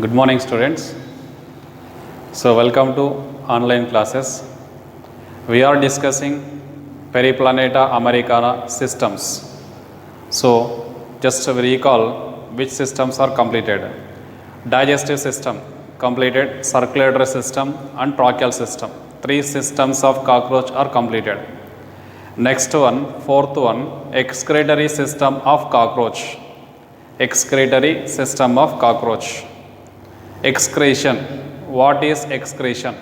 Good morning, students. So, welcome to online classes. We are discussing Periplaneta Americana systems. So, just to recall which systems are completed. Digestive system completed, circulatory system and tracheal system. Three systems of cockroach are completed. Next one, fourth one, excretory system of cockroach. Excretory system of cockroach. Excretion. What is excretion?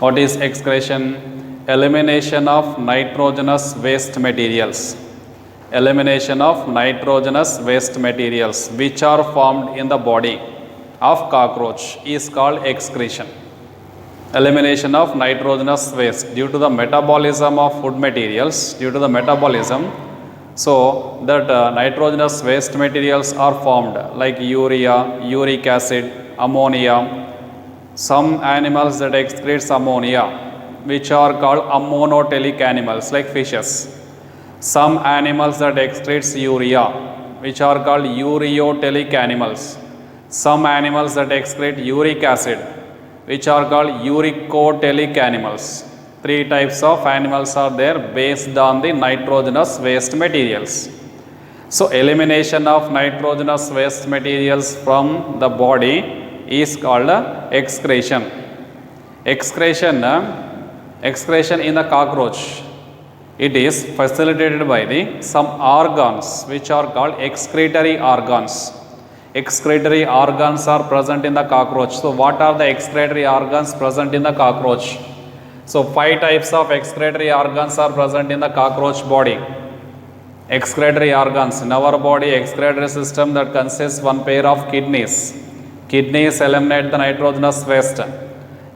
What is excretion? Elimination of nitrogenous waste materials. Elimination of nitrogenous waste materials which are formed in the body of cockroach is called excretion. Elimination of nitrogenous waste due to the metabolism of food materials, due to the metabolism, so that nitrogenous waste materials are formed like urea, uric acid, ammonia. Some animals that excrete ammonia which are called ammonotelic animals like fishes. Some animals that excrete urea which are called ureotelic animals. Some animals that excrete uric acid which are called uricotelic animals. Three types of animals are there based on the nitrogenous waste materials. So, elimination of nitrogenous waste materials from the body is called excretion. Excretion in the cockroach, it is facilitated by the some organs which are called excretory organs. Excretory organs are present in the cockroach. So, what are the excretory organs present in the cockroach? So, 5 types of excretory organs are present in the cockroach body. Excretory organs in our body, excretory system that consists one pair of kidneys. Kidneys eliminate the nitrogenous waste.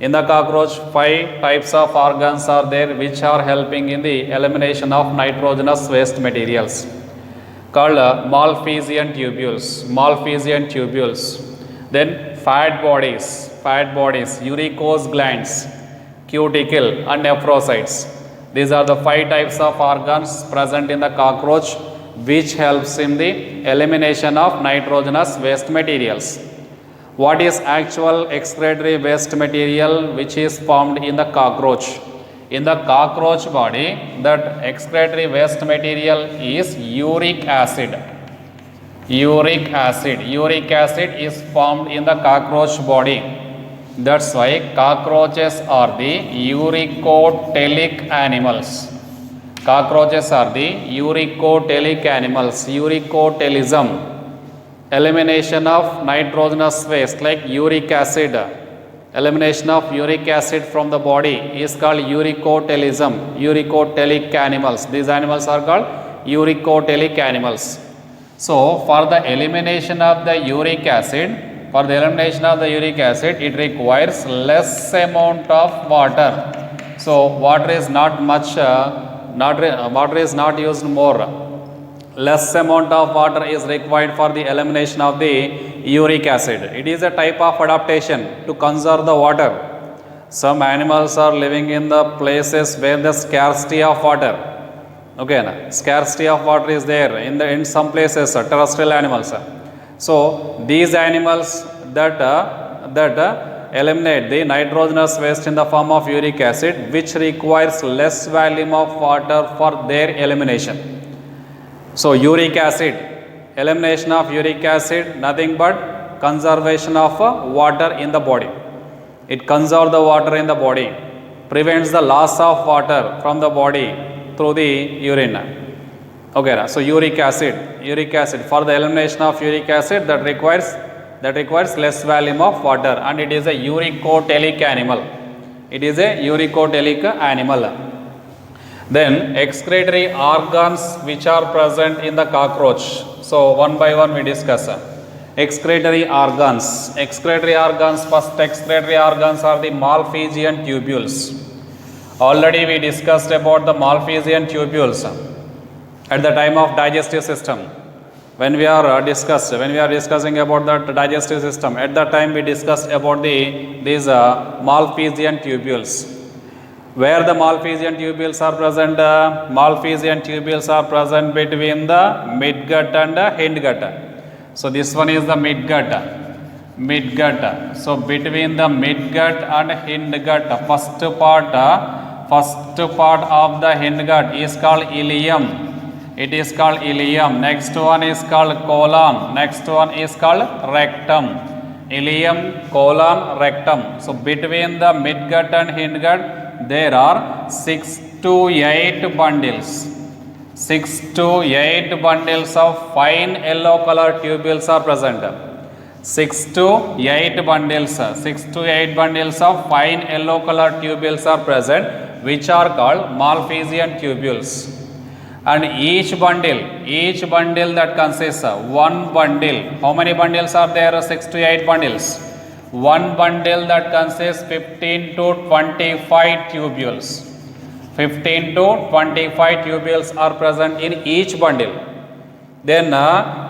In the cockroach, 5 types of organs are there which are helping in the elimination of nitrogenous waste materials called Malpighian tubules. Malpighian tubules. Then fat bodies, uricose glands, cuticle and nephrocytes. These are the 5 types of organs present in the cockroach which helps in the elimination of nitrogenous waste materials. What is actual excretory waste material which is formed in the cockroach? In the cockroach body, that excretory waste material is uric acid. Uric acid is formed in the cockroach body. That's why cockroaches are the uricotelic animals. Cockroaches are the uricotelic animals. Uricotelism, elimination of nitrogenous waste like uric acid. Elimination of uric acid from the body is called uricotelism. Uricotelic animals. These animals are called uricotelic animals. So, for the elimination of the uric acid, it requires less amount of water. So, water is not much, water is not used more. Less amount of water is required for the elimination of the uric acid. It is a type of adaptation to conserve the water. Some animals are living in the places where the scarcity of water. Okay, scarcity of water is there in some places, terrestrial animals. So, these animals that eliminate the nitrogenous waste in the form of uric acid which requires less volume of water for their elimination. So, uric acid, elimination of uric acid, nothing but conservation of water in the body. It conserves the water in the body, prevents the loss of water from the body through the urine. Okay, so uric acid, for the elimination of uric acid that requires less volume of water, and it is a uricotelic animal. Then excretory organs which are present in the cockroach. So, one by one we discuss. Excretory organs. First excretory organs are the Malpighian tubules. Already we discussed about the Malpighian tubules at the time of digestive system. When we are discussing about the digestive system, at that time we discussed about these Malpighian tubules. Where the Malpighian tubules are present? Malpighian tubules are present between the midgut and hindgut. So, this one is the midgut. midgut. So between the midgut and hindgut, first part of the hindgut is called ileum. It is called ileum. Next one is called colon. Next one is called rectum. Ileum, colon, rectum. So between the midgut and hindgut, there are 6 to 8 bundles. 6 to 8 bundles of fine yellow color tubules are present. 6 to 8 bundles, 6 to 8 bundles of fine yellow color tubules are present, which are called Malphizian tubules. And each bundle that consists of one bundle. How many bundles are there? 6 to 8 bundles. One bundle that consists 15 to 25 tubules. 15 to 25 tubules are present in each bundle. Then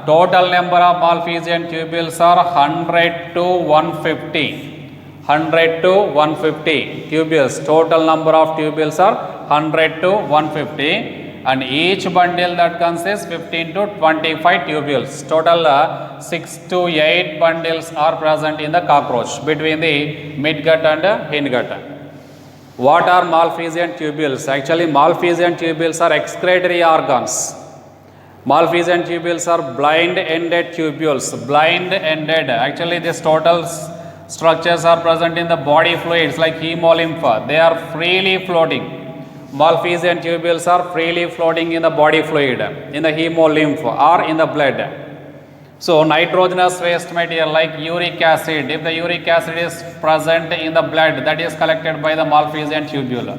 total number of Malphizian tubules are 100 to 150. 100 to 150 tubules. Total number of tubules are 100 to 150. And each bundle that consists 15 to 25 tubules. Total 6 to 8 bundles are present in the cockroach between the midgut and hindgut. What are Malphizian tubules? Actually, Malphizian tubules are excretory organs. Malphizian tubules are blind-ended tubules. Blind-ended. Actually, these total structures are present in the body fluids like hemolymph. They are freely floating. Malphizian tubules are freely floating in the body fluid, in the hemolymph or in the blood. So nitrogenous waste material like uric acid, if the uric acid is present in the blood, that is collected by the Malphizian tubule.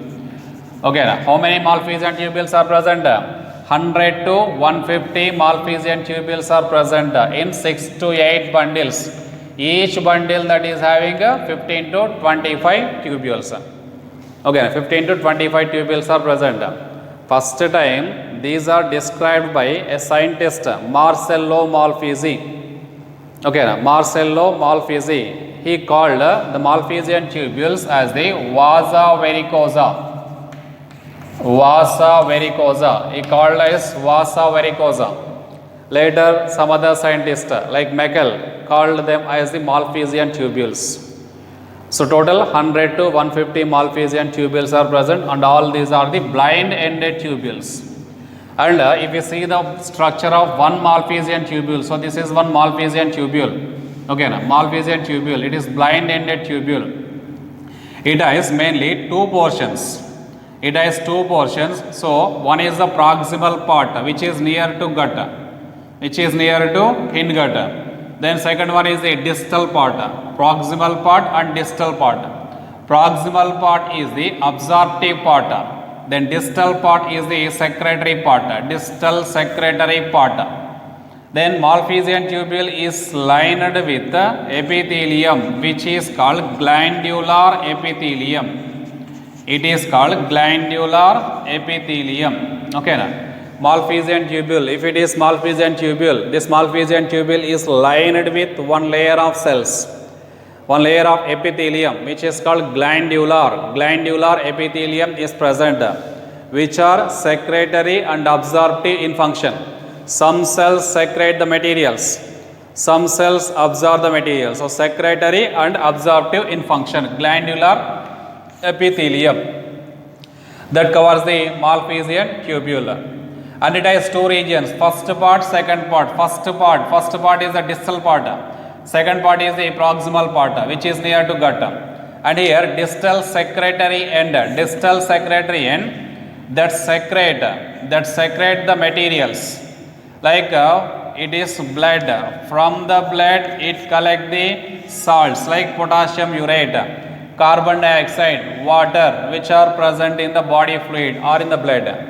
Okay, how many Malphizian tubules are present? 100 to 150 Malphizian tubules are present in 6 to 8 bundles. Each bundle that is having 15 to 25 tubules. Okay, 15 to 25 tubules are present. First time these are described by a scientist, Marcello Malphizi. Okay, Marcello Malphizi. He called the Malphizian tubules as the vasa varicosa. Vasa varicosa. He called as vasa varicosa. Later, some other scientist like Meckel called them as the Malphizian tubules. So total 100 to 150 Malphizian tubules are present, and all these are the blind-ended tubules. And if you see the structure of one Malphizian tubule, so this is one Malphizian tubule. Okay, now Malphizian tubule, it is blind-ended tubule. It has mainly two portions. It has two portions. So one is the proximal part, which is near to gut, which is near to hindgut. Then second one is the distal part, proximal part and distal part. Proximal part is the absorptive part. Then distal part is the secretory part, distal secretory part. Then Malphizian tubule is lined with epithelium, which is called glandular epithelium. It is called glandular epithelium. Okay, now Malphizian tubule, if it is Malphizian tubule, this Malphizian tubule is lined with one layer of cells, one layer of epithelium, which is called glandular epithelium is present, which are secretory and absorptive in function. Some cells secrete the materials, some cells absorb the materials. So secretory and absorptive in function, glandular epithelium, that covers the Malphizian tubule. And it has two regions, first part, second part. First part is the distal part, second part is the proximal part, which is near to gut. And here distal secretory end that secrete the materials, like it is blood. From the blood it collect the salts like potassium urate, carbon dioxide, water, which are present in the body fluid or in the blood.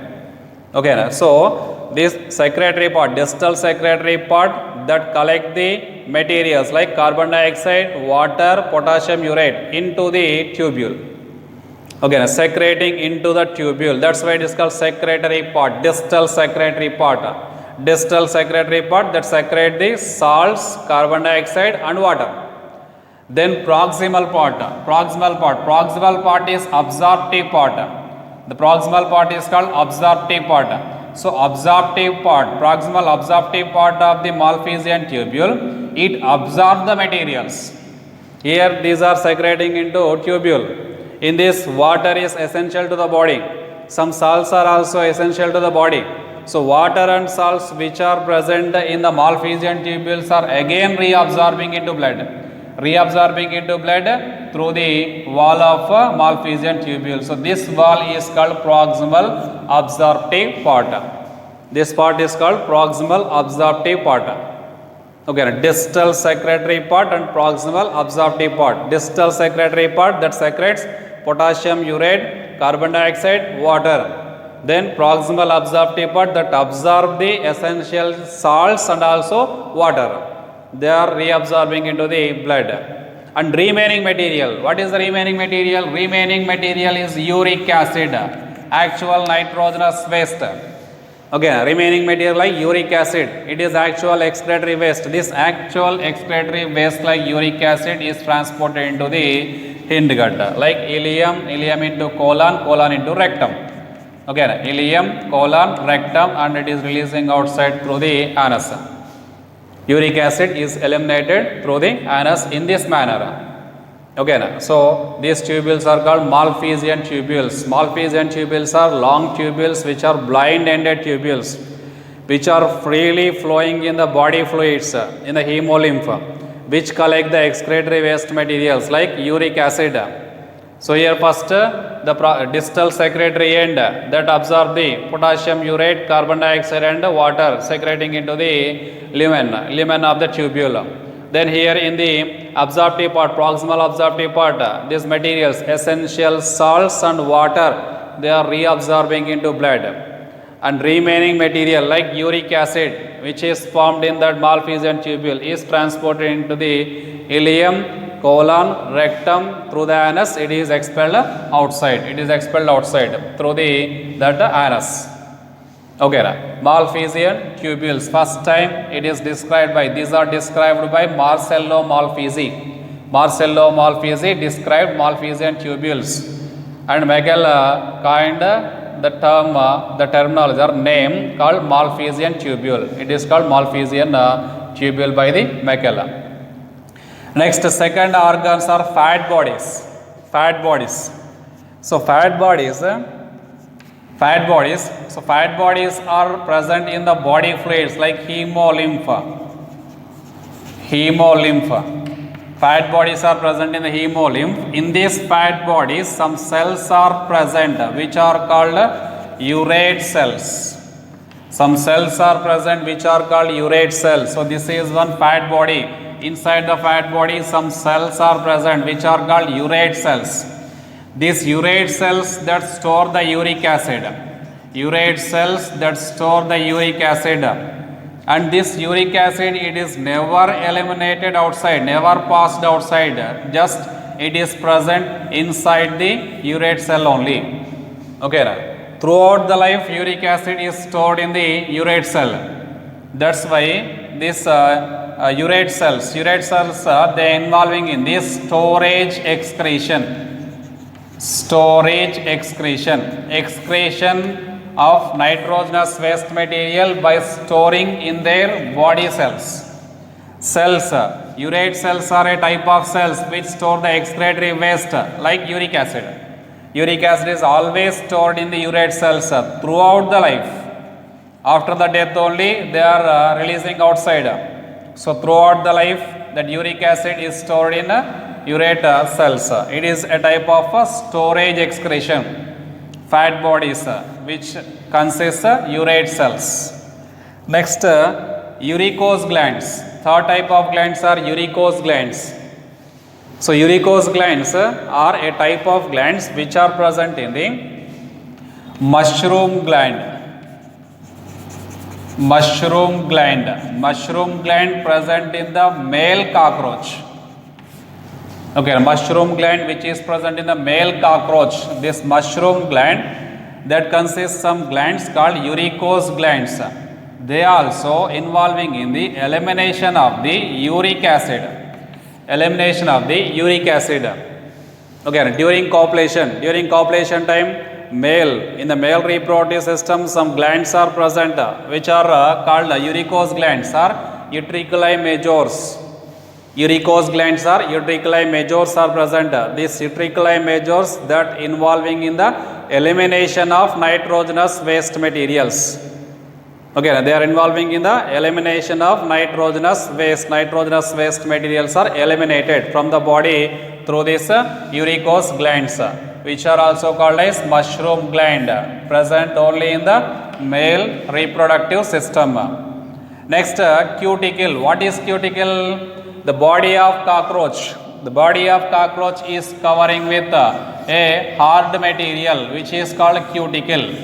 Okay, so this secretory part, distal secretory part, that collect the materials like carbon dioxide, water, potassium urate into the tubule. Okay, secreting into the tubule. That's why it is called secretory part, distal secretory part. Distal secretory part that secrete the salts, carbon dioxide and water. Then proximal part. Proximal part is absorptive part. The proximal part is called absorptive part. So absorptive part, proximal absorptive part of the Malpighian tubule, it absorbs the materials. Here these are secreting into tubule. In this, water is essential to the body. Some salts are also essential to the body. So water and salts which are present in the Malpighian tubules are again reabsorbing into blood. Reabsorbing into blood through the wall of Malpighian tubule. So this wall is called proximal absorptive part. This part is called proximal absorptive part. Okay, distal secretory part and proximal absorptive part. Distal secretory part that secretes potassium urate, carbon dioxide, water. Then proximal absorptive part that absorb the essential salts and also water. They are reabsorbing into the blood. And remaining material, what is the remaining material? Remaining material is uric acid, actual nitrogenous waste. Okay, remaining material like uric acid, it is actual excretory waste. This actual excretory waste like uric acid is transported into the hindgut, like ileum, ileum into colon, colon into rectum. Okay, ileum, colon, rectum, and it is releasing outside through the anus. Uric acid is eliminated through the anus in this manner. Okay, so these tubules are called Malpighian tubules. Malpighian tubules are long tubules which are blind-ended tubules, which are freely flowing in the body fluids, in the hemolymph, which collect the excretory waste materials like uric acid. So here first the distal secretory end that absorb the potassium urate, carbon dioxide and water secreting into the lumen of the tubule. Then here in the absorptive part, proximal absorptive part, these materials, essential salts and water, they are reabsorbing into blood. And remaining material like uric acid, which is formed in that Malpighian tubule, is transported into the ileum, colon, rectum, through the anus. It is expelled outside. It is expelled outside through that anus. Okay, Malpighian tubules. First time it is described by, these are described by Marcello Malpighi. Marcello Malpighi described Malpighian tubules, and Meckel coined the term, the terminology or name called Malpighian tubule. It is called Malpighian tubule by the Meckel. Next, second organs are fat bodies. Fat bodies. So fat bodies. So fat bodies are present in the body fluids like hemolymph. Hemolymph. Fat bodies are present in the hemolymph. In these fat bodies, some cells are present which are called urate cells. Some cells are present which are called urate cells. So this is one fat body. Inside the fat body, some cells are present which are called urate cells. These urate cells that store the uric acid. Urate cells that store the uric acid. And this uric acid, it is never eliminated outside, never passed outside. Just it is present inside the urate cell only. Okay. Throughout the life, uric acid is stored in the urate cell. That's why this urate cells, they are involving in this storage excretion. Storage excretion. Excretion of nitrogenous waste material by storing in their body cells. Cells, urate cells are a type of cells which store the excretory waste like uric acid. Uric acid is always stored in the urate cells throughout the life. After the death only they are releasing outside. So throughout the life that uric acid is stored in urate cells. It is a type of storage excretion. Fat bodies which consist urate cells. Next, uricose glands. Third type of glands are uricose glands. So uricose glands are a type of glands which are present in the mushroom gland. Mushroom gland. Mushroom gland present in the male cockroach. Okay, mushroom gland which is present in the male cockroach. This mushroom gland that consists some glands called uricose glands. They also involving in the elimination of the uric acid. Elimination of the uric acid. Okay, during copulation time, male, in the male reproductive system, some glands are present, which are called uricose glands or utriculi majors. Uricose glands or utriculi majors are present. These utriculi majors that involving in the elimination of nitrogenous waste materials. Okay, they are involving in the elimination of nitrogenous waste. Nitrogenous waste materials are eliminated from the body through these uricose glands, which are also called as mushroom gland, present only in the male reproductive system. Next, cuticle. What is cuticle? The body of cockroach. The body of cockroach is covering with a hard material, which is called cuticle.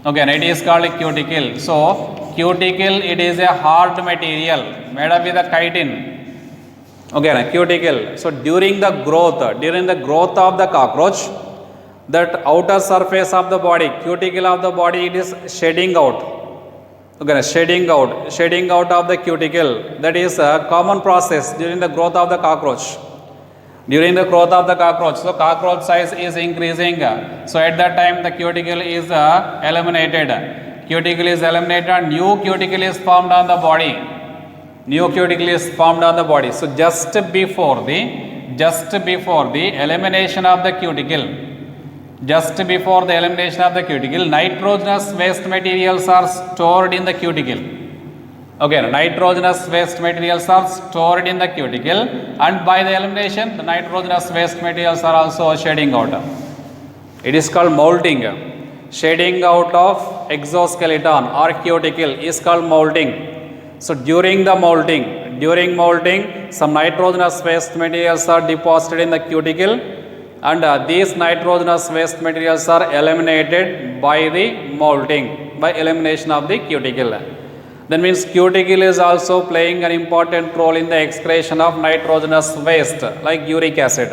Okay, it is called cuticle. So, cuticle, it is a hard material made up with a chitin. Okay, cuticle. So, during the growth of the cockroach, that outer surface of the body, cuticle of the body, it is shedding out. Okay, shedding out of the cuticle. That is a common process during the growth of the cockroach. During the growth of the cockroach, so cockroach size is increasing. So at that time, the cuticle is eliminated. Cuticle is eliminated. New cuticle is formed on the body. New cuticle is formed on the body. So just before the elimination of the cuticle. Just before the elimination of the cuticle, nitrogenous waste materials are stored in the cuticle. Okay, nitrogenous waste materials are stored in the cuticle, and by the elimination, the nitrogenous waste materials are also shedding out. It is called molting. Shedding out of exoskeleton or cuticle is called molting. So during molting, some nitrogenous waste materials are deposited in the cuticle, and these nitrogenous waste materials are eliminated by the molting, by elimination of the cuticle. That means cuticle is also playing an important role in the excretion of nitrogenous waste like uric acid.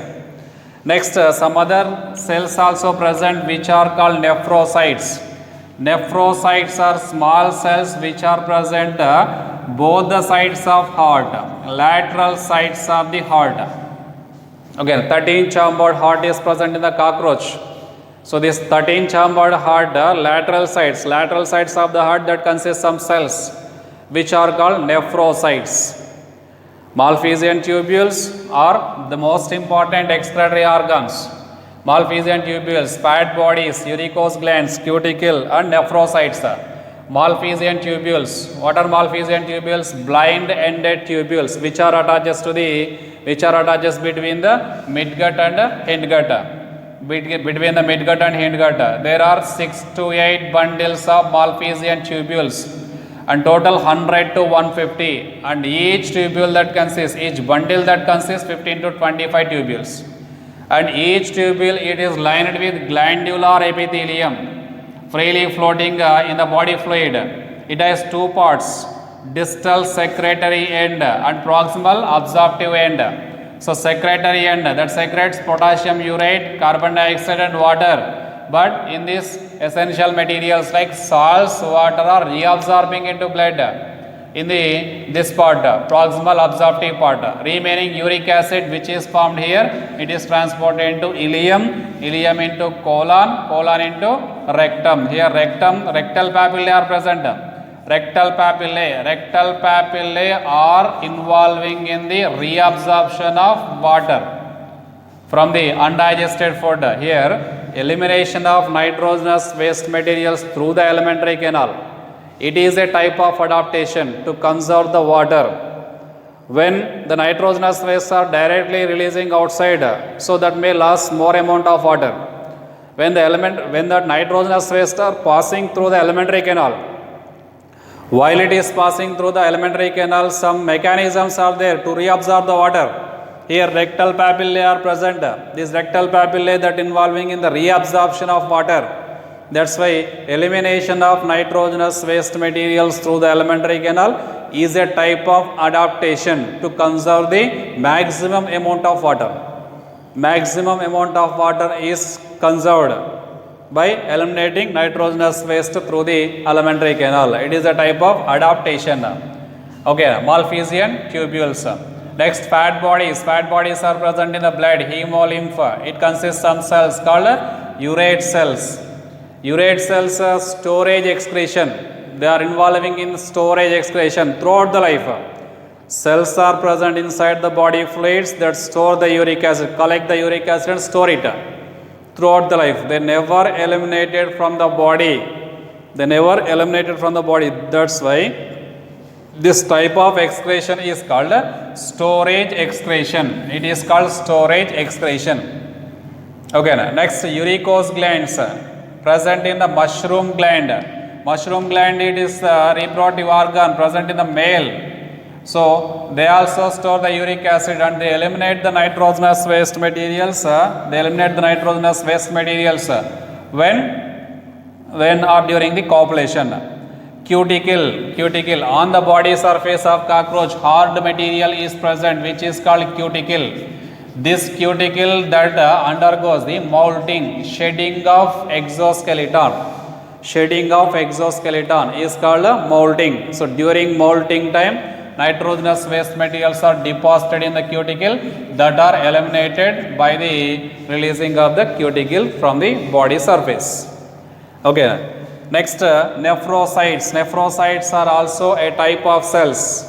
Next, some other cells also present which are called nephrocytes. Nephrocytes are small cells which are present both the sides of heart, lateral sides of the heart. Okay, 13-chambered heart is present in the cockroach. So this 13-chambered heart, lateral sides of the heart, that consists some cells which are called nephrocytes. Malphizian tubules are the most important excretory organs. Malphizian tubules, fat bodies, uricose glands, cuticle and nephrocytes. Malphizian tubules. What are Malphizian tubules? Blind-ended tubules which are attached between the midgut and hindgut. Between the midgut and hindgut, there are 6 to 8 bundles of Malphizian tubules, and total 100 to 150, and each bundle that consists 15 to 25 tubules, and each tubule it is lined with glandular epithelium freely floating in the body fluid. It has two parts, distal secretory end and proximal absorptive end. So secretory end, that secretes potassium urate, carbon dioxide and water. But in these essential materials like salts, water are reabsorbing into blood in this part, proximal absorptive part. Remaining uric acid which is formed here, it is transported into ileum, ileum into colon, colon into rectum. Here rectal papillae are present. Rectal papillae are involving in the reabsorption of water from the undigested food. Here elimination of nitrogenous waste materials through the alimentary canal. It is a type of adaptation to conserve the water. When the nitrogenous wastes are directly releasing outside, so that may lose more amount of water. When the nitrogenous wastes are passing through the alimentary canal, while it is passing through the alimentary canal, some mechanisms are there to reabsorb the water. Here rectal papillae are present. This rectal papillae that involving in the reabsorption of water. That's why elimination of nitrogenous waste materials through the alimentary canal is a type of adaptation to conserve the maximum amount of water. Maximum amount of water is conserved by eliminating nitrogenous waste through the alimentary canal. It is a type of adaptation. Okay, Malphizian tubules. Next, fat bodies. Fat bodies are present in the blood, hemolymph. It consists of some cells called urate cells. Urate cells storage excretion. They are involving in storage excretion throughout the life. Cells are present inside the body fluids that store the uric acid, collect the uric acid and store it throughout the life. They never eliminated from the body. They never eliminated from the body. That's why this type of excretion is called storage excretion. It is called storage excretion. Okay, next, uricose glands present in the mushroom gland. Mushroom gland, it is a reproductive organ present in the male. So they also store the uric acid and they eliminate the nitrogenous waste materials. They eliminate the nitrogenous waste materials when or during the copulation. Cuticle on the body surface of cockroach, hard material is present which is called cuticle. This cuticle that undergoes the molting, shedding of exoskeleton. Shedding of exoskeleton is called molting. So during molting time, nitrogenous waste materials are deposited in the cuticle that are eliminated by the releasing of the cuticle from the body surface. Okay. Next, nephrocytes. Nephrocytes are also a type of cells.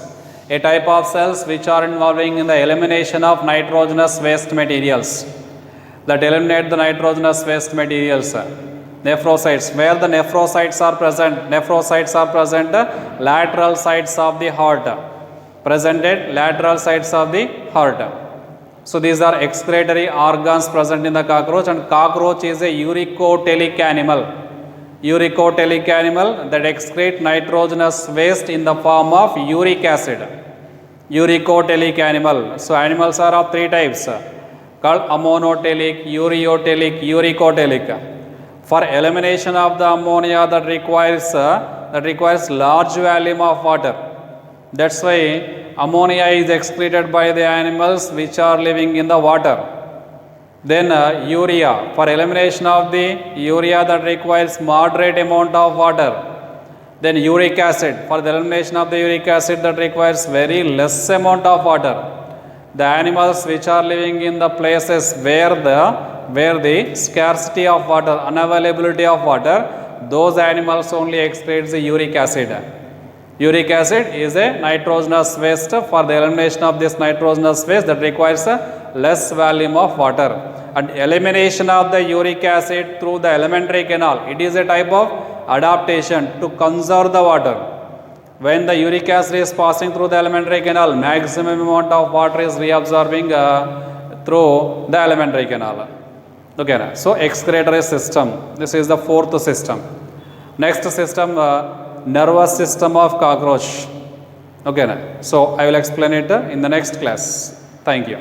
A type of cells which are involving in the elimination of nitrogenous waste materials. That eliminate the nitrogenous waste materials. Nephrocytes. Where the nephrocytes are present? Nephrocytes are present lateral sides of the heart. Presented lateral sides of the heart. So these are excretory organs present in the cockroach, and cockroach is a uricotelic animal. Uricotelic animal that excrete nitrogenous waste in the form of uric acid. Uricotelic animal. So animals are of three types called ammonotelic, ureotelic, uricotelic. For elimination of the ammonia that requires large volume of water. That's why ammonia is excreted by the animals which are living in the water. Then urea, for elimination of the urea that requires moderate amount of water. Then uric acid, for the elimination of the uric acid that requires very less amount of water. The animals which are living in the places where the scarcity of water, unavailability of water, those animals only excrete the uric acid. Uric acid is a nitrogenous waste. For the elimination of this nitrogenous waste that requires a less volume of water. And elimination of the uric acid through the alimentary canal, it is a type of adaptation to conserve the water. When the uric acid is passing through the alimentary canal, maximum amount of water is reabsorbing through the alimentary canal. Okay, so excretory system. This is the fourth system. Next system, nervous system of cockroach. Okay, so I will explain it in the next class. Thank you.